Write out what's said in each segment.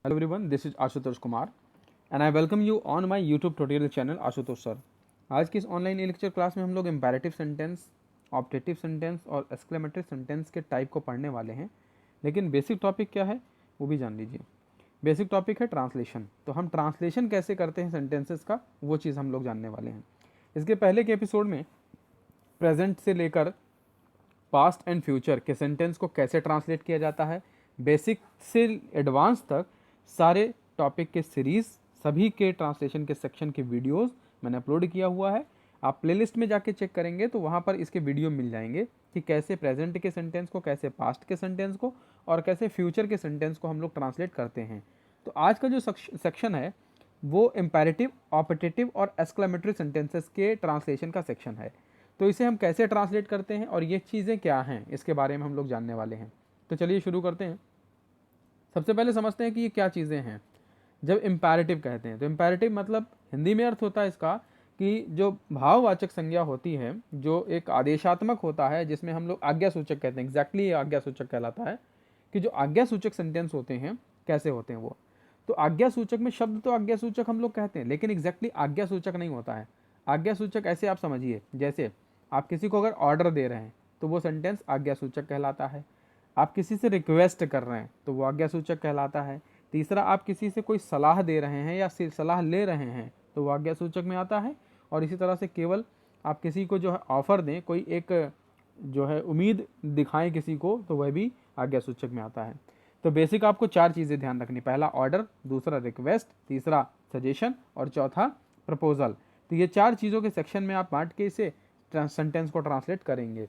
Hello everyone, this is Ashutosh Kumar and I welcome you on my YouTube tutorial channel Ashutosh sir. आज की इस online lecture class में हम लोग imperative sentence, objective sentence और exclamatory sentence के type को पढ़ने वाले हैं। लेकिन बेसिक टॉपिक क्या है वो भी जान लीजिए। बेसिक टॉपिक है ट्रांसलेशन। तो हम ट्रांसलेशन कैसे करते हैं सेंटेंसेस का, वो चीज़ हम लोग जानने वाले हैं। इसके पहले के एपिसोड में प्रेजेंट से लेकर पास्ट एंड फ्यूचर के सेंटेंस को कैसे ट्रांसलेट किया जाता है, बेसिक से एडवांस तक सारे टॉपिक के सीरीज़, सभी के ट्रांसलेशन के सेक्शन के वीडियोस मैंने अपलोड किया हुआ है। आप प्लेलिस्ट में जाके चेक करेंगे तो वहाँ पर इसके वीडियो मिल जाएंगे कि कैसे प्रेजेंट के सेंटेंस को, कैसे पास्ट के सेंटेंस को और कैसे फ्यूचर के सेंटेंस को हम लोग ट्रांसलेट करते हैं। तो आज का जो सेक्शन है वो इम्पेरेटिव, ऑपरेटिव और एक्सक्लेमेटरी सेंटेंसेस के ट्रांसलेशन का सेक्शन है। तो इसे हम कैसे ट्रांसलेट करते हैं और ये चीज़ें क्या हैं, इसके बारे में हम लोग जानने वाले हैं। तो चलिए शुरू करते हैं। सबसे पहले समझते हैं कि ये क्या चीज़ें हैं। जब इम्पेरेटिव कहते हैं तो इम्पेरेटिव मतलब हिंदी में अर्थ होता है इसका कि जो भाववाचक संज्ञा होती है, जो एक आदेशात्मक होता है, जिसमें हम लोग आज्ञा सूचक कहते हैं। एग्जैक्टली ये आज्ञा सूचक कहलाता है कि जो आज्ञा सूचक सेंटेंस होते हैं कैसे होते हैं वो। तो आज्ञा सूचक में शब्द तो आज्ञा सूचक हम लोग कहते हैं, लेकिन एग्जैक्टली आज्ञा सूचक नहीं होता है। आज्ञा सूचक ऐसे आप समझिए, जैसे आप किसी को अगर ऑर्डर दे रहे हैं तो वो सेंटेंस आज्ञा सूचक कहलाता है। आप किसी से रिक्वेस्ट कर रहे हैं तो वो आज्ञा सूचक कहलाता है। तीसरा, आप किसी से कोई सलाह दे रहे हैं या सिर्फ सलाह ले रहे हैं तो वो आज्ञा सूचक में आता है। और इसी तरह से केवल आप किसी को जो है ऑफर दें, कोई एक जो है उम्मीद दिखाएं किसी को, तो वह भी आज्ञा सूचक में आता है। तो बेसिक आपको चार चीज़ें ध्यान रखनी, पहला ऑर्डर, दूसरा रिक्वेस्ट, तीसरा सजेशन और चौथा प्रपोजल। तो ये चार चीज़ों के सेक्शन में आप बांट के इसे सेंटेंस को ट्रांसलेट करेंगे।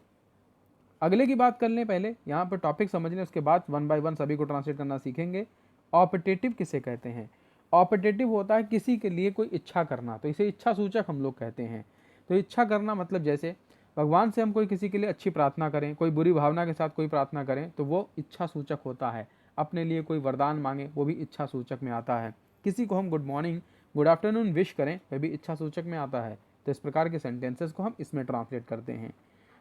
अगले की बात कर लें, पहले यहाँ पर टॉपिक समझ लें, उसके बाद वन बाय वन सभी को ट्रांसलेट करना सीखेंगे। ऑपरेटिव किसे कहते हैं? ऑपरेटिव होता है किसी के लिए कोई इच्छा करना, तो इसे इच्छा सूचक हम लोग कहते हैं। तो इच्छा करना मतलब जैसे भगवान से हम कोई किसी के लिए अच्छी प्रार्थना करें, कोई बुरी भावना के साथ कोई प्रार्थना करें तो वो इच्छा सूचक होता है। अपने लिए कोई वरदान मांगे वो भी इच्छा सूचक में आता है। किसी को हम good morning, good afternoon wish करें वह भी इच्छा सूचक में आता है। तो इस प्रकार के सेंटेंसेस को हम इसमें ट्रांसलेट करते हैं।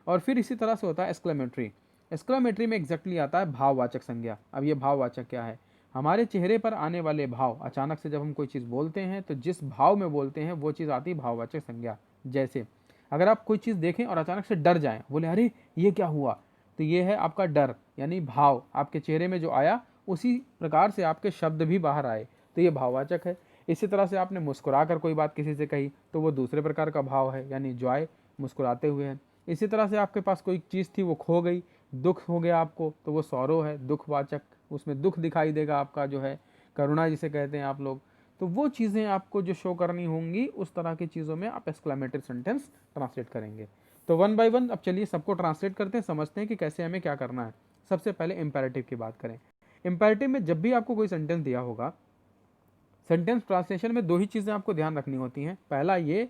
और फिर इसी तरह से होता है एक्सक्लेमेटरी। एक्सक्लेमेटरी में एग्जैक्टली आता है भाववाचक संज्ञा। अब ये भाववाचक क्या है? हमारे चेहरे पर आने वाले भाव, अचानक से जब हम कोई चीज़ बोलते हैं तो जिस भाव में बोलते हैं वो चीज़ आती है भाववाचक संज्ञा। जैसे अगर आप कोई चीज़ देखें और अचानक से डर जाएं, बोले अरे ये क्या हुआ, तो ये है आपका डर, यानी भाव आपके चेहरे में जो आया उसी प्रकार से आपके शब्द भी बाहर आए, तो ये भाववाचक है। इसी तरह से आपने मुस्कुरा कर कोई बात किसी से कही तो वो दूसरे प्रकार का भाव है, यानी जॉय, मुस्कुराते हुए है। इसी तरह से आपके पास कोई चीज़ थी वो खो गई, दुख हो गया आपको, तो वो सौरो है, दुखवाचक, उसमें दुख दिखाई देगा आपका, जो है करुणा जिसे कहते हैं आप लोग। तो वो चीज़ें आपको जो शो करनी होंगी उस तरह की चीज़ों में आप एक्सक्लेमेटरी सेंटेंस ट्रांसलेट करेंगे। तो वन बाय वन अब चलिए सबको ट्रांसलेट करते हैं, समझते हैं कि कैसे हमें क्या करना है। सबसे पहले इम्पेरेटिव की बात करें। इम्पेरेटिव में जब भी आपको कोई सेंटेंस दिया होगा, सेंटेंस ट्रांसलेशन में दो ही चीज़ें आपको ध्यान रखनी होती हैं। पहला ये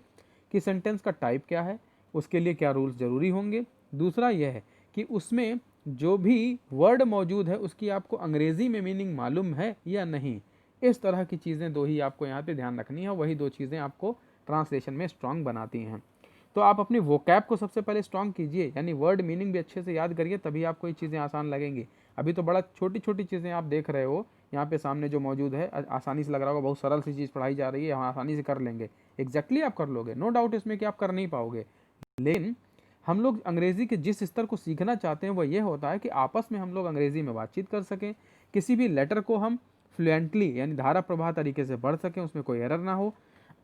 कि सेंटेंस का टाइप क्या है, उसके लिए क्या रूल्स ज़रूरी होंगे। दूसरा यह है कि उसमें जो भी वर्ड मौजूद है उसकी आपको अंग्रेज़ी में मीनिंग मालूम है या नहीं। इस तरह की चीज़ें दो ही आपको यहाँ पे ध्यान रखनी है, वही दो चीज़ें आपको ट्रांसलेशन में स्ट्रांग बनाती हैं। तो आप अपनी वोकैब को सबसे पहले स्ट्रांग कीजिए, यानी वर्ड मीनिंग भी अच्छे से याद करिए, तभी आपको ये चीज़ें आसान लगेंगी। अभी तो बड़ा छोटी छोटी चीज़ें आप देख रहे हो यहाँ पे सामने जो मौजूद है, आसानी से लग रहा होगा बहुत सरल सी चीज़ पढ़ाई जा रही है, हम आसानी से कर लेंगे। एग्जैक्टली आप कर लोगे, नो डाउट इसमें कि आप कर नहीं पाओगे। लेकिन हम लोग अंग्रेज़ी के जिस स्तर को सीखना चाहते हैं वो ये होता है कि आपस में हम लोग अंग्रेज़ी में बातचीत कर सकें, किसी भी लेटर को हम फ्लुएंटली यानी धारा प्रवाह तरीके से पढ़ सकें, उसमें कोई एरर ना हो।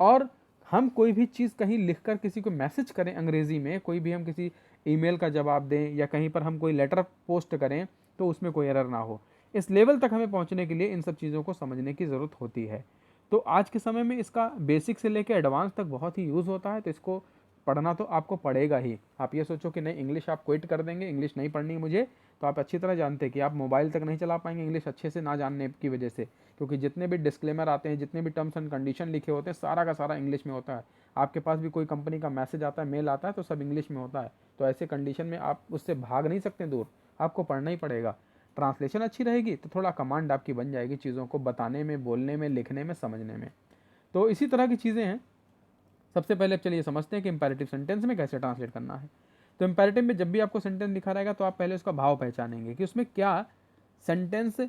और हम कोई भी चीज़ कहीं लिखकर किसी को मैसेज करें अंग्रेज़ी में, कोई भी हम किसी ईमेल का जवाब दें या कहीं पर हम कोई लेटर पोस्ट करें तो उसमें कोई एरर ना हो। इस लेवल तक हमें पहुंचने के लिए इन सब चीज़ों को समझने की ज़रूरत होती है। तो आज के समय में इसका बेसिक से लेकर एडवांस तक बहुत ही यूज़ होता है, तो इसको पढ़ना तो आपको पड़ेगा ही। आप ये सोचो कि नहीं इंग्लिश आप क्विट कर देंगे, इंग्लिश नहीं पढ़नी मुझे, तो आप अच्छी तरह जानते हैं कि आप मोबाइल तक नहीं चला पाएंगे इंग्लिश अच्छे से ना जानने की वजह से, क्योंकि जितने भी डिस्क्लेमर आते हैं, जितने भी टर्म्स एंड कंडीशन लिखे होते हैं, सारा का सारा इंग्लिश में होता है। आपके पास भी कोई कंपनी का मैसेज आता है, मेल आता है, तो सब इंग्लिश में होता है। तो ऐसे कंडीशन में आप उससे भाग नहीं सकते दूर, आपको पढ़ना ही पड़ेगा। ट्रांसलेशन अच्छी रहेगी तो थोड़ा कमांड आपकी बन जाएगी चीज़ों को बताने में, बोलने में, लिखने में, समझने में। तो इसी तरह की चीज़ें हैं। सबसे पहले अब चलिए समझते हैं कि इंपेरेटिव सेंटेंस में कैसे ट्रांसलेट करना है। तो इंपेरेटिव में जब भी आपको सेंटेंस दिखा रहेगा तो आप पहले उसका भाव पहचानेंगे कि उसमें क्या सेंटेंस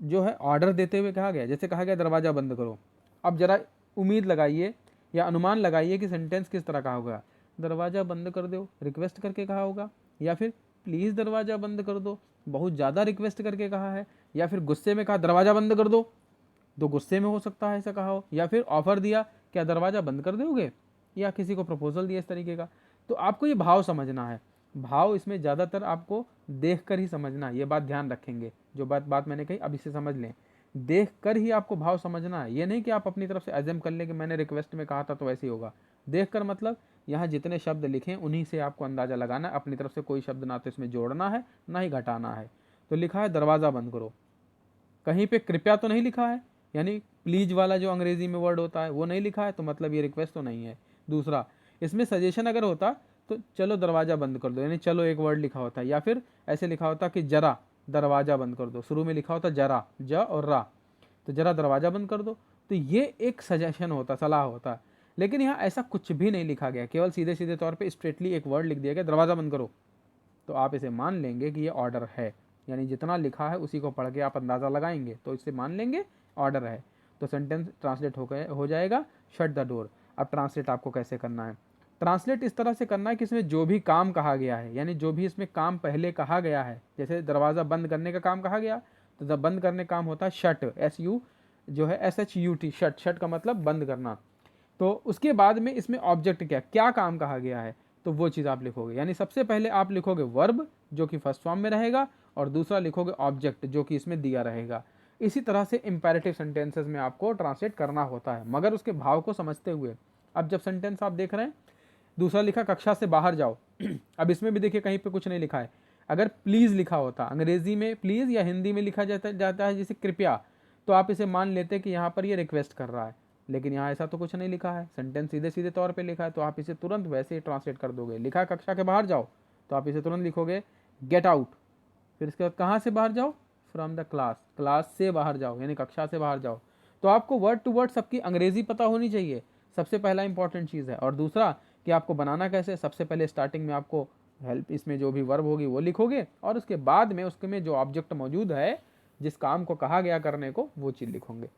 जो है ऑर्डर देते हुए कहा गया, जैसे कहा गया दरवाज़ा बंद करो। अब जरा उम्मीद लगाइए या अनुमान लगाइए कि सेंटेंस किस तरह का होगा। दरवाज़ा बंद कर दो, रिक्वेस्ट करके कहा होगा, या फिर प्लीज़ दरवाज़ा बंद कर दो, बहुत ज़्यादा रिक्वेस्ट करके कहा है, या फिर गुस्से में कहा दरवाज़ा बंद कर दो, तो गुस्से में हो सकता है ऐसा कहा हो, या फिर ऑफर दिया क्या दरवाज़ा बंद कर दोगे, या किसी को प्रपोजल दिया इस तरीके का। तो आपको ये भाव समझना है। भाव इसमें ज़्यादातर आपको देख कर ही समझना है, ये बात ध्यान रखेंगे। जो बात मैंने कही अब इसे समझ लें, देख कर ही आपको भाव समझना है। ये नहीं कि आप अपनी तरफ से एजम कर लें कि मैंने रिक्वेस्ट में कहा था तो वैसे ही होगा। देख कर मतलब यहाँ जितने शब्द लिखे उन्हीं से आपको अंदाज़ा लगाना है, अपनी तरफ से कोई शब्द ना तो इसमें जोड़ना है ना ही घटाना है। तो लिखा है दरवाज़ा बंद करो, कहीं पे कृपया तो नहीं लिखा है, यानी प्लीज वाला जो अंग्रेजी में वर्ड होता है वो नहीं लिखा है, तो मतलब ये रिक्वेस्ट तो नहीं है। दूसरा, इसमें सजेशन अगर होता तो चलो दरवाज़ा बंद कर दो, यानी चलो एक वर्ड लिखा होता, या फिर ऐसे लिखा होता कि जरा दरवाज़ा बंद कर दो, शुरू में लिखा होता जरा, ज और रा, तो जरा दरवाज़ा बंद कर दो। तो ये एक सजेशन होता, सलाह होता। लेकिन यहाँ ऐसा कुछ भी नहीं लिखा गया, केवल सीधे सीधे तौर पे स्ट्रेटली एक वर्ड लिख दिया गया दरवाज़ा बंद करो। तो आप इसे मान लेंगे कि ये ऑर्डर है, यानी जितना लिखा है उसी को पढ़ के आप अंदाज़ा लगाएंगे तो इसे मान लेंगे ऑर्डर है। तो सेंटेंस ट्रांसलेट हो जाएगा शट द डोर। अब ट्रांसलेट आपको कैसे करना है? ट्रांसलेट इस तरह से करना है कि इसमें जो भी काम कहा गया है, यानी जो भी इसमें काम पहले कहा गया है, जैसे दरवाज़ा बंद करने का काम कहा गया, तो जब बंद करने काम होता है शट, SU जो है SHUT, शट, शट का मतलब बंद करना। तो उसके बाद में इसमें ऑब्जेक्ट क्या काम कहा गया है, तो वो चीज़ आप लिखोगे। यानी सबसे पहले आप लिखोगे वर्ब जो कि फर्स्ट फॉर्म में रहेगा, और दूसरा लिखोगे ऑब्जेक्ट जो कि इसमें दिया रहेगा। इसी तरह से इंपेरेटिव सेंटेंसेस में आपको ट्रांसलेट करना होता है, मगर उसके भाव को समझते हुए। अब जब सेंटेंस आप देख रहे हैं, दूसरा लिखा कक्षा से बाहर जाओ। अब इसमें भी देखिए कहीं पे कुछ नहीं लिखा है। अगर प्लीज़ लिखा होता, अंग्रेजी में प्लीज़ या हिंदी में लिखा जाता है जैसे कृपया, तो आप इसे मान लेते कि यहाँ पर ये रिक्वेस्ट कर रहा है। लेकिन यहाँ ऐसा तो कुछ नहीं लिखा है, सेंटेंस सीधे सीधे तौर पे लिखा है, तो आप इसे तुरंत वैसे ही ट्रांसलेट कर दोगे। लिखा है कक्षा के बाहर जाओ, तो आप इसे तुरंत लिखोगे गेट आउट। फिर इसके बाद कहाँ से बाहर जाओ? फ्रॉम द क्लास, क्लास से बाहर जाओ, यानी कक्षा से बाहर जाओ। तो आपको वर्ड टू वर्ड सबकी अंग्रेजी पता होनी चाहिए, सबसे पहला इंपॉर्टेंट चीज़ है। और दूसरा कि आपको बनाना कैसे, सबसे पहले स्टार्टिंग में आपको हेल्प, इसमें जो भी वर्ब होगी वो लिखोगे, और उसके बाद में उसके में जो ऑब्जेक्ट मौजूद है, जिस काम को कहा गया करने को, वो चीज़ लिखोगे।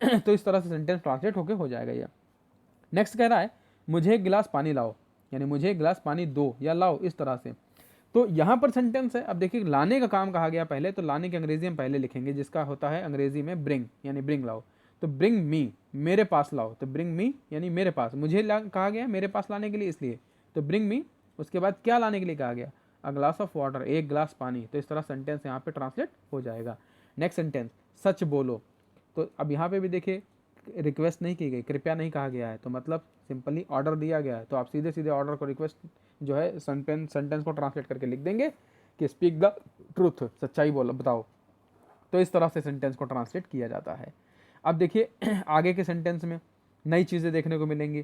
तो इस तरह से सेंटेंस ट्रांसलेट होके हो जाएगा ये। नेक्स्ट कह रहा है मुझे एक गिलास पानी लाओ, यानी मुझे एक गिलास पानी दो या लाओ, इस तरह से। तो यहाँ पर सेंटेंस है। अब देखिए लाने का काम कहा गया पहले, तो लाने की अंग्रेजी हम पहले लिखेंगे, जिसका होता है अंग्रेजी में ब्रिंग, यानी ब्रिंग लाओ। तो ब्रिंग मी, मेरे पास लाओ, तो ब्रिंग मी यानी मेरे पास, मुझे कहा गया मेरे पास लाने के लिए, इसलिए तो ब्रिंग मी। उसके बाद क्या लाने के लिए कहा गया? अ ग्लास ऑफ वाटर, एक गिलास पानी। तो इस तरह सेंटेंस यहाँ पे ट्रांसलेट हो जाएगा। नेक्स्ट सेंटेंस, सच बोलो। तो अब यहाँ पे भी देखिए रिक्वेस्ट नहीं की गई, कृपया नहीं कहा गया है, तो मतलब सिंपली ऑर्डर दिया गया है। तो आप सीधे सीधे ऑर्डर को रिक्वेस्ट जो है सेंटेंस को ट्रांसलेट करके लिख देंगे कि स्पीक द ट्रूथ, सच्चाई बोलो, बताओ। तो इस तरह से सेंटेंस को ट्रांसलेट किया जाता है। अब देखिए आगे के सेंटेंस में नई चीज़ें देखने को मिलेंगी।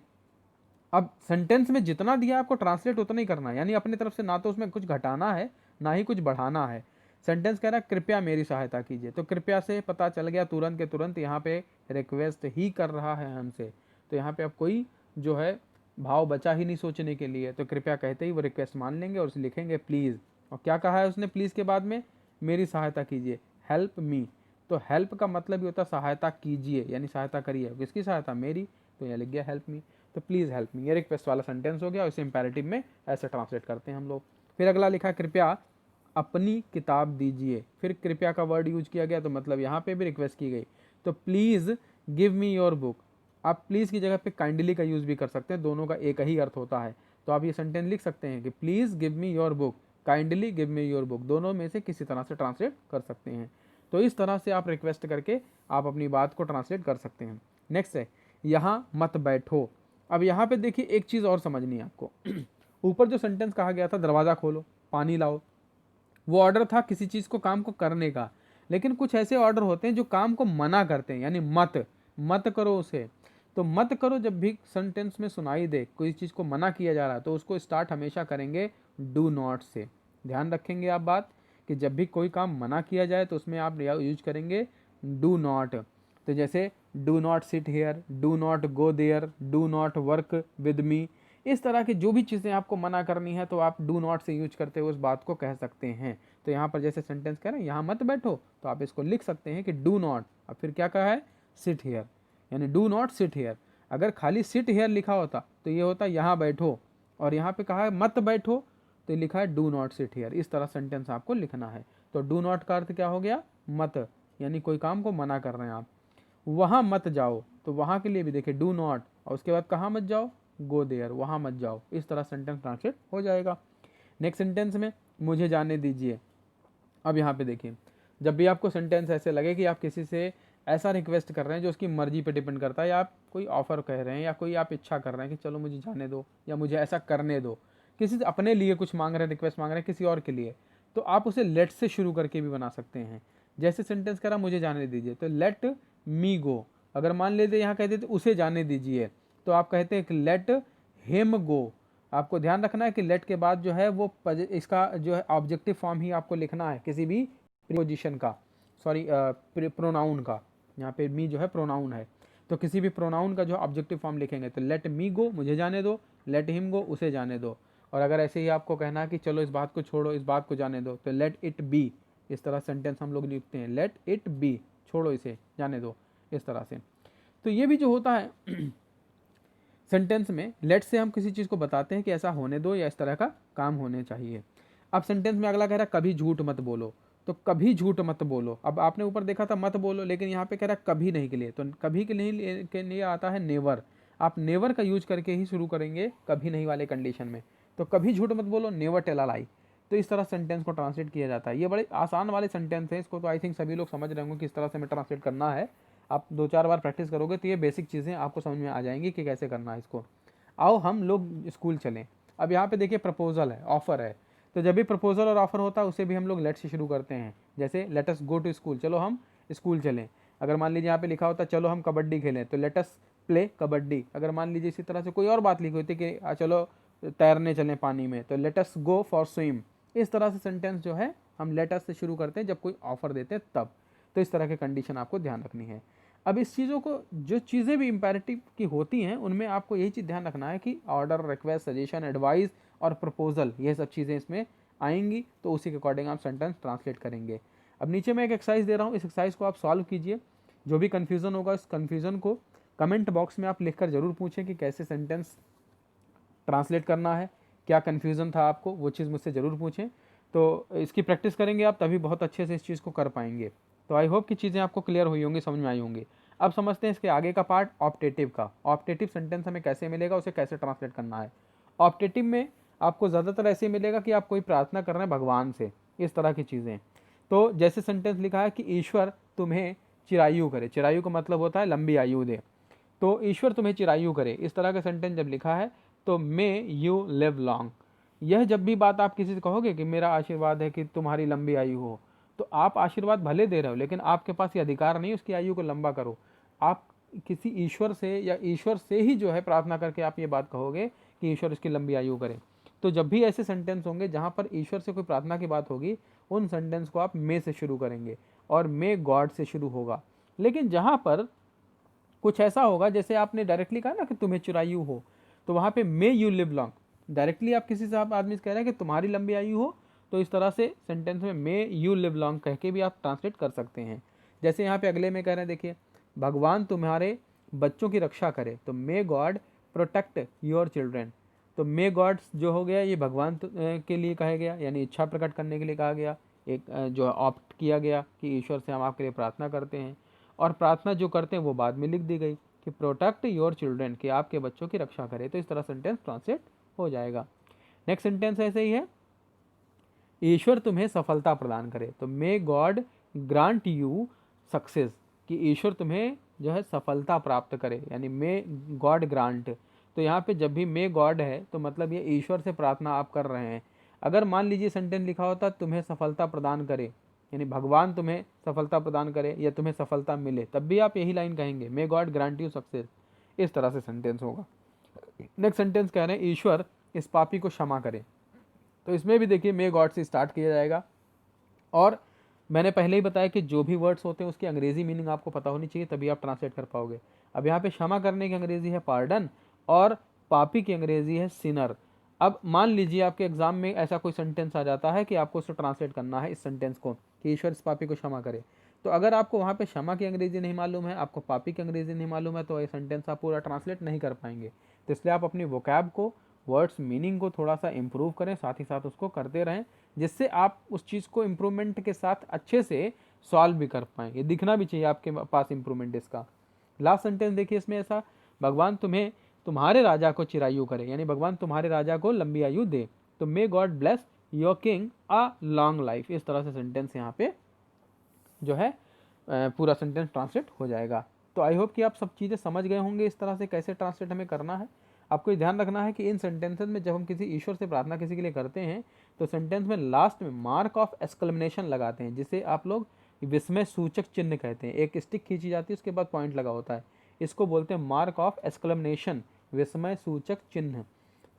अब सेंटेंस में जितना दिया आपको ट्रांसलेट उतना ही करना है, यानी अपनी तरफ से ना तो उसमें कुछ घटाना है ना ही कुछ बढ़ाना है। सेंटेंस कह रहा है कृपया मेरी सहायता कीजिए, तो कृपया से पता चल गया तुरंत के तुरंत यहाँ पे रिक्वेस्ट ही कर रहा है हमसे। तो यहाँ पे अब कोई जो है भाव बचा ही नहीं सोचने के लिए, तो कृपया कहते ही वो रिक्वेस्ट मान लेंगे और उसे लिखेंगे प्लीज़। और क्या कहा है उसने प्लीज़ के बाद में? मेरी सहायता कीजिए, हेल्प मी। तो हेल्प का मतलब ही होता है सहायता कीजिए, यानी सहायता करिए। किसकी सहायता? मेरी। तो यहाँ लिख गया हेल्प मी। तो प्लीज़ हेल्प मी, ये रिक्वेस्ट वाला सेंटेंस हो गया, और इसे इंपेरेटिव में ऐसे ट्रांसलेट करते हैं हम लोग। फिर अगला लिखा कृपया अपनी किताब दीजिए। फिर कृपया का वर्ड यूज किया गया, तो मतलब यहाँ पे भी रिक्वेस्ट की गई। तो please give me your book. आप प्लीज़ की जगह पे काइंडली का यूज़ भी कर सकते हैं, दोनों का एक ही अर्थ होता है। तो आप ये सेंटेंस लिख सकते हैं कि please give me your book, kindly give me your book, दोनों में से किसी तरह से ट्रांसलेट कर सकते हैं। तो इस तरह से आप रिक्वेस्ट करके आप अपनी बात को ट्रांसलेट कर सकते हैं। नेक्स्ट है यहाँ मत बैठो। अब यहाँ पे देखिए एक चीज़ और समझनी है आपको। ऊपर जो सेंटेंस कहा गया था दरवाज़ा खोलो, पानी लाओ, वो ऑर्डर था किसी चीज़ को, काम को करने का। लेकिन कुछ ऐसे ऑर्डर होते हैं जो काम को मना करते हैं, यानी मत करो उसे। तो मत करो जब भी सेंटेंस में सुनाई दे, कोई चीज़ को मना किया जा रहा है, तो उसको स्टार्ट हमेशा करेंगे डू नॉट से। ध्यान रखेंगे आप बात कि जब भी कोई काम मना किया जाए तो उसमें आप यूज करेंगे डू नॉट। तो जैसे do not sit here, do not go there, do not work with me. इस तरह की जो भी चीज़ें आपको मना करनी है तो आप डू नॉट से यूज करते हुए उस बात को कह सकते हैं। तो यहाँ पर जैसे सेंटेंस कह रहे हैं यहाँ मत बैठो, तो आप इसको लिख सकते हैं कि डू नॉट, अब फिर क्या कहा है, सिट हेयर, यानी डू नॉट सिट हेयर। अगर खाली सिट हेयर लिखा होता तो ये होता यहाँ बैठो, और यहाँ पे कहा है मत बैठो तो लिखा है डू नॉट सिट हेयर। इस तरह सेंटेंस आपको लिखना है। तो डू नॉट का अर्थ क्या हो गया, मत, यानी कोई काम को मना कर रहे हैं आप। वहाँ मत जाओ, तो वहाँ के लिए भी देखिए डू नॉट, और उसके बाद कहाँ मत जाओ, गो देयर, वहाँ मत जाओ। इस तरह सेंटेंस ट्रांसलेट हो जाएगा। नेक्स्ट सेंटेंस में मुझे जाने दीजिए। अब यहाँ पे देखिए, जब भी आपको सेंटेंस ऐसे लगे कि आप किसी से ऐसा रिक्वेस्ट कर रहे हैं जो उसकी मर्जी पे डिपेंड करता है, या आप कोई ऑफर कह रहे हैं, या कोई आप इच्छा कर रहे हैं कि चलो मुझे जाने दो या मुझे ऐसा करने दो, किसी से अपने लिए कुछ मांग रहे हैं, रिक्वेस्ट मांग रहे हैं किसी और के लिए, तो आप उसे लेट से शुरू करके भी बना सकते हैं। जैसे सेंटेंस कह रहा मुझे जाने दीजिए, तो लेट मी गो। अगर मान लेते यहाँ कहते तो उसे जाने दीजिए, तो आप कहते हैं कि लेट हिम गो। आपको ध्यान रखना है कि लेट के बाद जो है वो इसका जो है ऑब्जेक्टिव फॉर्म ही आपको लिखना है, किसी भी प्रीपोजिशन का, सॉरी प्रोनाउन का। यहाँ पे मी जो है प्रोनाउन है, तो किसी भी प्रोनाउन का जो ऑब्जेक्टिव फॉर्म लिखेंगे, तो लेट मी गो मुझे जाने दो, लेट हिम गो उसे जाने दो। और अगर ऐसे ही आपको कहना है कि चलो इस बात को छोड़ो इस बात को जाने दो, तो लेट इट बी। इस तरह सेंटेंस हम लोग लिखते हैं, लेट इट बी, छोड़ो इसे, जाने दो, इस तरह से। तो ये भी जो होता है सेंटेंस में, लेट से हम किसी चीज़ को बताते हैं कि ऐसा होने दो या इस तरह का काम होने चाहिए। अब सेंटेंस में अगला कह रहा है कभी झूठ मत बोलो, तो कभी झूठ मत बोलो। अब आपने ऊपर देखा था मत बोलो, लेकिन यहाँ पे कह रहा है कभी नहीं के लिए, तो कभी के लिए आता है नेवर। आप नेवर का यूज करके ही शुरू करेंगे कभी नहीं वाले कंडीशन में। तो कभी झूठ मत बोलो, नेवर टेल अ लाई। तो इस तरह सेंटेंस को ट्रांसलेट किया जाता है। ये बड़े आसान वाले सेंटेंस है, इसको तो आई थिंक सभी लोग समझ रहे होंगे किस तरह से हमें ट्रांसलेट करना है। आप 2-4 बार प्रैक्टिस करोगे तो ये बेसिक चीज़ें आपको समझ में आ जाएंगी कि कैसे करना है इसको। आओ हम लोग स्कूल चलें। अब यहाँ पे देखिए प्रपोजल है, ऑफर है, तो जब भी प्रपोजल और ऑफर होता है उसे भी हम लोग लेट से शुरू करते हैं। जैसे let us go to school, चलो हम स्कूल चलें। अगर मान लीजिए यहाँ पे लिखा होता चलो हम कबड्डी खेलें, तो लेट अस प्ले कबड्डी। अगर मान लीजिए इसी तरह से कोई और बात लिखी होती कि चलो तैरने चलें पानी में, तो late us go for swim. इस तरह से सेंटेंस जो है हम लेट अस से शुरू करते हैं जब कोई ऑफर देते हैं तब। तो इस तरह के कंडीशन आपको ध्यान रखनी है। अब इस चीज़ों को, जो चीज़ें भी इंपेरेटिव की होती हैं उनमें आपको यही चीज़ ध्यान रखना है कि ऑर्डर, रिक्वेस्ट, सजेशन, एडवाइस और प्रपोजल, ये सब चीज़ें इसमें आएंगी, तो उसी के अकॉर्डिंग आप सेंटेंस ट्रांसलेट करेंगे। अब नीचे मैं एक एक्सरसाइज दे रहा हूँ, इस एक्सरसाइज को आप सॉल्व कीजिए। जो भी कन्फ्यूज़न होगा इस कन्फ्यूज़न को कमेंट बॉक्स में आप लिखकर ज़रूर पूछें कि कैसे सेंटेंस ट्रांसलेट करना है, क्या कन्फ्यूज़न था आपको, वो चीज़ मुझसे ज़रूर पूछें। तो इसकी प्रैक्टिस करेंगे आप, तभी बहुत अच्छे से इस चीज़ को कर पाएंगे। तो आई होप कि चीज़ें आपको क्लियर हुई होंगी, समझ में आई होंगी। अब समझते हैं इसके आगे का पार्ट, ऑप्टेटिव का। ऑप्टेटिव सेंटेंस हमें कैसे मिलेगा, उसे कैसे ट्रांसलेट करना है। ऑप्टेटिव में आपको ज़्यादातर ऐसे मिलेगा कि आप कोई प्रार्थना कर रहे हैं भगवान से, इस तरह की चीज़ें। तो जैसे सेंटेंस लिखा है कि ईश्वर तुम्हें चिरायु करे, चिरायु का मतलब होता है लंबी आयु दे, तो ईश्वर तुम्हें चिरायु करे, इस तरह का सेंटेंस जब लिखा है तो मे यू लिव लॉन्ग। यह जब भी बात आप किसी से कहोगे कि मेरा आशीर्वाद है कि तुम्हारी लंबी आयु हो, तो आप आशीर्वाद भले दे रहे हो, लेकिन आपके पास ये अधिकार नहीं उसकी आयु को लंबा करो। आप किसी ईश्वर से या ईश्वर से ही जो है प्रार्थना करके आप ये बात कहोगे कि ईश्वर इसकी लंबी आयु करे। तो जब भी ऐसे सेंटेंस होंगे जहाँ पर ईश्वर से कोई प्रार्थना की बात होगी, उन सेंटेंस को आप मे से शुरू करेंगे और मे गॉड से शुरू होगा। लेकिन जहाँ पर कुछ ऐसा होगा, जैसे आपने डायरेक्टली कहा ना कि तुम्हें चिरायु हो, तो वहाँ पे may you live long, directly आप किसी से आप आदमी से कह रहे हैं कि तुम्हारी लंबी आयु हो, तो इस तरह से सेंटेंस में मे यू लिव लॉन्ग कह के भी आप ट्रांसलेट कर सकते हैं। जैसे यहाँ पे अगले में कह रहे हैं, देखिए भगवान तुम्हारे बच्चों की रक्षा करे, तो may God protect your children. तो मे गॉड जो हो गया ये भगवान के लिए कहा गया, यानी इच्छा प्रकट करने के लिए कहा गया। एक जो ऑप्ट किया गया कि ईश्वर से हम आपके लिए प्रार्थना करते हैं, और प्रार्थना जो करते हैं वो बाद में लिख दी गई कि प्रोटेक्ट योर चिल्ड्रेन, कि आपके बच्चों की रक्षा करे। तो इस तरह सेंटेंस ट्रांसलेट हो जाएगा। नेक्स्ट सेंटेंस ऐसे ही है, ईश्वर तुम्हें सफलता प्रदान करे, तो may God grant you success, कि ईश्वर तुम्हें जो है सफलता प्राप्त करे, यानी मे गॉड ग्रांट। तो यहाँ पे जब भी मे गॉड है तो मतलब ये ईश्वर से प्रार्थना आप कर रहे हैं। अगर मान लीजिए सेंटेंस लिखा होता तुम्हें सफलता प्रदान करे, यानी भगवान तुम्हें सफलता प्रदान करे या तुम्हें सफलता मिले, तब भी आप यही लाइन कहेंगे, may God grant you success. इस तरह से सेंटेंस होगा। नेक्स्ट सेंटेंस कह रहे हैं ईश्वर इस पापी को क्षमा करे, तो इसमें भी देखिए मे गॉड से स्टार्ट किया जाएगा। और मैंने पहले ही बताया कि जो भी वर्ड्स होते हैं उसकी अंग्रेजी मीनिंग आपको पता होनी चाहिए, तभी आप ट्रांसलेट कर पाओगे। अब यहाँ पे क्षमा करने की अंग्रेजी है पार्डन, और पापी की अंग्रेजी है सिनर। अब मान लीजिए आपके एग्जाम में ऐसा कोई सेंटेंस आ जाता है कि आपको उसको ट्रांसलेट करना है इस सेंटेंस को, कि ईश्वर इस पापी को क्षमा करे। तो अगर आपको वहाँ पे क्षमा की अंग्रेजी नहीं मालूम है, आपको पापी की अंग्रेजी नहीं मालूम है, तो ये सेंटेंस आप पूरा ट्रांसलेट नहीं कर पाएंगे। तो इसलिए आप अपनी वोकैब को, वर्ड्स मीनिंग को थोड़ा सा इम्प्रूव करें, साथ ही साथ उसको करते रहें, जिससे आप उस चीज़ को इम्प्रूवमेंट के साथ अच्छे से सॉल्व भी कर पाएँ। ये दिखना भी चाहिए आपके पास इम्प्रूवमेंट इसका। लास्ट सेंटेंस देखिए इसमें ऐसा, भगवान तुम्हें तुम्हारे राजा को चिरायु करे, यानी भगवान तुम्हारे राजा को लंबी आयु दे। तो may God bless your king a long life. इस तरह से सेंटेंस यहाँ पे जो है पूरा सेंटेंस ट्रांसलेट हो जाएगा। तो आई होप कि आप सब चीज़ें समझ गए होंगे इस तरह से कैसे ट्रांसलेट हमें करना है। आपको ये ध्यान रखना है कि इन सेंटेंसेस में जब हम किसी ईश्वर से प्रार्थना किसी के लिए करते हैं तो सेंटेंस में लास्ट में मार्क ऑफ एक्सक्लेमेशन लगाते हैं, जिसे आप लोग विस्मय सूचक चिन्ह कहते हैं। एक स्टिक खींची जाती है, उसके बाद पॉइंट लगा होता है, इसको बोलते हैं मार्क ऑफ एक्सक्लेमेशन, विस्मय सूचक चिन्ह।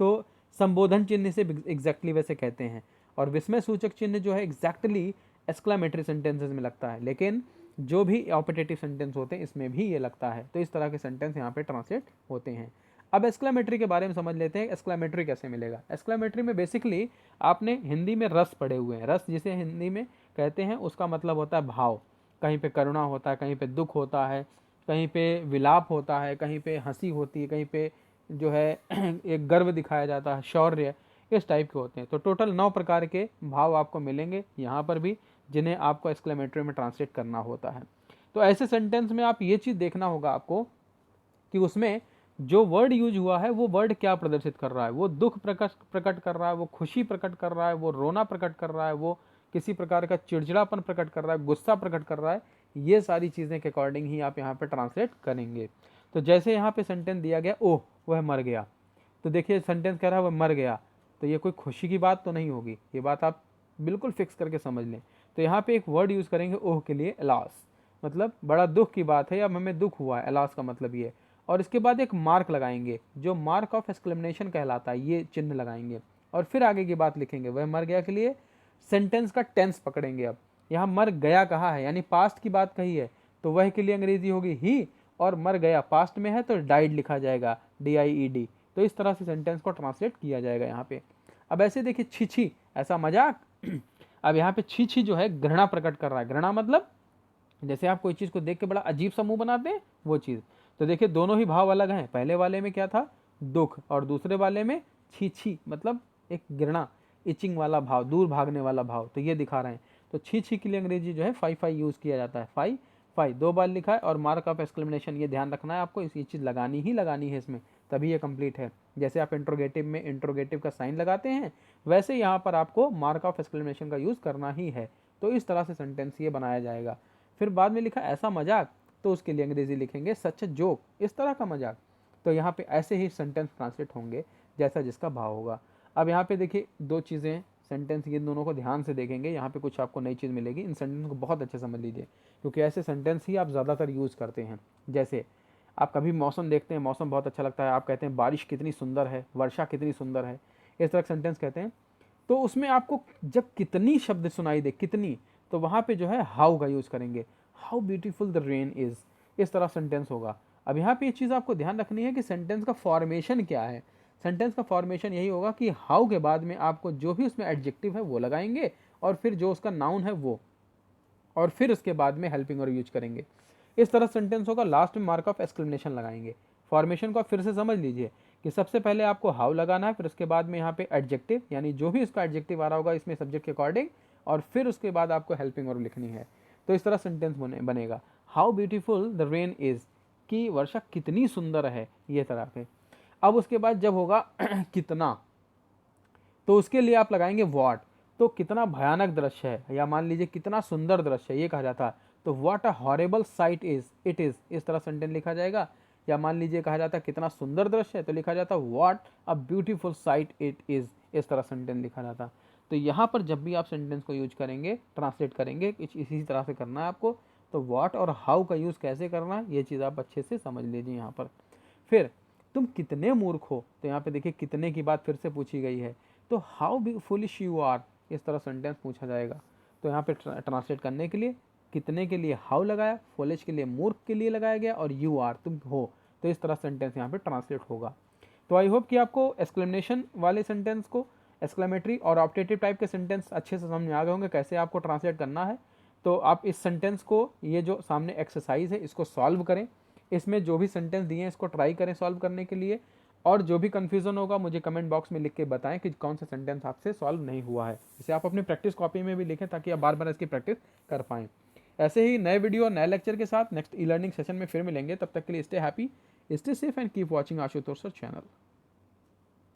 तो संबोधन चिन्ह से एग्जैक्टली वैसे कहते हैं, और विस्मय सूचक चिन्ह जो है एग्जैक्टली एक्सक्लेमेटरी सेंटेंसेस में लगता है, लेकिन जो भी ऑपरेटिव सेंटेंस होते हैं इसमें भी ये लगता है। तो इस तरह के सेंटेंस यहाँ पे ट्रांसलेट होते हैं। अब एक्सक्लेमेटरी के बारे में समझ लेते हैं, एक्सक्लेमेटरी कैसे मिलेगा। एक्सक्लेमेटरी में बेसिकली आपने हिंदी में रस पढ़े हुए हैं। रस जिसे हिंदी में कहते हैं उसका मतलब होता है भाव। कहीं पे करुणा होता है, कहीं पे दुख होता है, कहीं पे विलाप होता है, कहीं पे हंसी होती है, कहीं पे जो है एक गर्व दिखाया जाता है, शौर्य, इस टाइप के होते हैं। तो टोटल 9 प्रकार के भाव आपको मिलेंगे यहाँ पर भी, जिन्हें आपको एक्सक्लेमेटरी में ट्रांसलेट करना होता है। तो ऐसे सेंटेंस में आप ये चीज़ देखना होगा आपको कि उसमें जो वर्ड यूज हुआ है वो वर्ड क्या प्रदर्शित कर रहा है। वो दुख प्रकट कर रहा है, वो खुशी प्रकट कर रहा है, वो रोना प्रकट कर रहा है, वो किसी प्रकार का चिड़चिड़ापन प्रकट कर रहा है, गुस्सा प्रकट कर रहा है। ये सारी चीज़ें के अकॉर्डिंग ही आप यहाँ पे ट्रांसलेट करेंगे। तो जैसे यहाँ पे सेंटेंस दिया गया, ओह वह मर गया, तो देखिए सेंटेंस कह रहा है वह मर गया, तो ये कोई खुशी की बात तो नहीं होगी, ये बात आप बिल्कुल फिक्स करके समझ लें। तो यहाँ पे एक वर्ड यूज़ करेंगे ओह के लिए, एलास, मतलब बड़ा दुख की बात है या हमें दुख हुआ है, एलास का मतलब ये। और इसके बाद एक मार्क लगाएंगे जो मार्क ऑफ एक्सक्लेमेशन कहलाता है, ये चिन्ह लगाएंगे, और फिर आगे की बात लिखेंगे। वह मर गया के लिए सेंटेंस का टेंस पकड़ेंगे। अब यहाँ मर गया कहा है, यानी पास्ट की बात कही है, तो वह के लिए अंग्रेजी होगी ही, और मर गया पास्ट में है तो डाइड लिखा जाएगा, DIED। तो इस तरह से सेंटेंस को ट्रांसलेट किया जाएगा यहाँ पे। अब ऐसे देखिए छी छी, ऐसा मजाक। अब यहाँ पे छी छी जो है घृणा प्रकट कर रहा है। घृणा मतलब जैसे आप कोई चीज़ को देख के बड़ा अजीब सा मुंह बनाते हैं, वो चीज़। तो देखिए दोनों ही भाव अलग हैं। पहले वाले में क्या था, दुख, और दूसरे वाले में छी छी मतलब एक घृणा, इचिंग वाला भाव, दूर भागने वाला भाव। तो ये दिखा रहे हैं। तो छी छी के लिए अंग्रेजी जो है फाई फाई यूज़ किया जाता है। फाई फाई 2 बार लिखा है, और मार्क ऑफ एक्सक्लेमेशन ये ध्यान रखना है आपको, इस चीज़ लगानी ही लगानी है इसमें, तभी ये कंप्लीट है। जैसे आप इंट्रोगेटिव में इंट्रोगेटिव का साइन लगाते हैं, वैसे यहाँ पर आपको मार्क ऑफ एक्सक्लेमेशन का यूज़ करना ही है। तो इस तरह से सेंटेंस ये बनाया जाएगा। फिर बाद में लिखा ऐसा मजाक, तो उसके लिए अंग्रेजी लिखेंगे सच जोक, इस तरह का मजाक। तो यहाँ पे ऐसे ही सेंटेंस ट्रांसलेट होंगे जैसा जिसका भाव होगा। अब यहाँ पे देखिए 2 चीज़ें सेंटेंस, ये दोनों को ध्यान से देखेंगे, यहाँ पे कुछ आपको नई चीज़ मिलेगी। इन सेंटेंस को बहुत अच्छे समझ लीजिए, क्योंकि ऐसे सेंटेंस ही आप ज़्यादातर यूज़ करते हैं। जैसे आप कभी मौसम देखते हैं, मौसम बहुत अच्छा लगता है, आप कहते हैं बारिश कितनी सुंदर है, वर्षा कितनी सुंदर है, इस तरह सेंटेंस कहते हैं। तो उसमें आपको जब कितनी शब्द सुनाई दे, कितनी, तो वहाँ पे जो है हाउ का यूज़ करेंगे, how beautiful the rain is, इस तरह सेंटेंस होगा। अब यहाँ पे ये चीज़ आपको ध्यान रखनी है कि सेंटेंस का फॉर्मेशन क्या है। सेंटेंस का फॉर्मेशन यही होगा कि हाउ के बाद में आपको जो भी उसमें एडजेक्टिव है वो लगाएंगे, और फिर जो उसका नाउन है वो, और फिर उसके बाद में हेल्पिंग और यूज करेंगे। इस तरह सेंटेंस होगा। लास्ट में मार्क ऑफ एक्सक्लेमेशन लगाएंगे। फॉर्मेशन को आप फिर से समझ लीजिए कि सबसे पहले आपको हाउ लगाना है, फिर उसके बाद में यहाँ पे एडजेक्टिव, यानी जो भी उसका एडजेक्टिव आ रहा होगा इसमें सब्जेक्ट के अकॉर्डिंग, और फिर उसके बाद आपको हेल्पिंग और लिखनी है। तो इस तरह सेंटेंस बनेगा, how beautiful the rain is, कि वर्षा कितनी सुंदर है, ये तरह पे। अब उसके बाद जब होगा कितना, तो उसके लिए आप लगाएंगे व्हाट। तो कितना भयानक दृश्य है, या मान लीजिए कितना सुंदर दृश्य है, ये कहा जाता है, तो what a horrible site is it is, इस तरह सेंटेंस लिखा जाएगा। या मान लीजिए कहा जाता है कितना सुंदर दृश्य है, तो लिखा जाता है what a beautiful sight it is, इस तरह सेंटेंस लिखा जाता। तो यहाँ पर जब भी आप सेंटेंस को यूज करेंगे, ट्रांसलेट करेंगे, इसी तरह से करना है आपको। तो व्हाट और हाउ का यूज़ कैसे करना है, ये चीज़ आप अच्छे से समझ लीजिए यहाँ पर। फिर तुम कितने मूर्ख हो, तो यहाँ पे देखिए कितने की बात फिर से पूछी गई है। तो हाउ फुलिश यू आर, इस तरह सेंटेंस पूछा जाएगा। तो यहाँ पे ट्रांसलेट करने के लिए कितने के लिए हाउ लगाया, फुलिश के लिए मूर्ख के लिए लगाया गया, और यू आर तुम हो। तो इस तरह सेंटेंस यहाँ पे ट्रांसलेट होगा। तो आई होप कि आपको एक्सक्लेमेशन वाले सेंटेंस को, एक्सक्लेमेटरी और ऑप्टेटिव टाइप के सेंटेंस अच्छे से समझ में आ गए होंगे कैसे आपको ट्रांसलेट करना है। तो आप इस सेंटेंस को, ये जो सामने एक्सरसाइज है, इसको सॉल्व करें, इसमें जो भी सेंटेंस दिए हैं इसको ट्राई करें सॉल्व करने के लिए, और जो भी कन्फ्यूज़न होगा मुझे कमेंट बॉक्स में लिख के बताएं कि कौन सा सेंटेंस आपसे सॉल्व नहीं हुआ है। इसे आप अपनी प्रैक्टिस कॉपी में भी लिखें ताकि आप बार बार इसकी प्रैक्टिस कर पाएँ। ऐसे ही नए वीडियो और नए लेक्चर के साथ नेक्स्ट ई लर्निंग सेशन में फिर मिलेंगे। तब तक के लिए stay happy, stay safe and keep watching Ashutosh sir channel.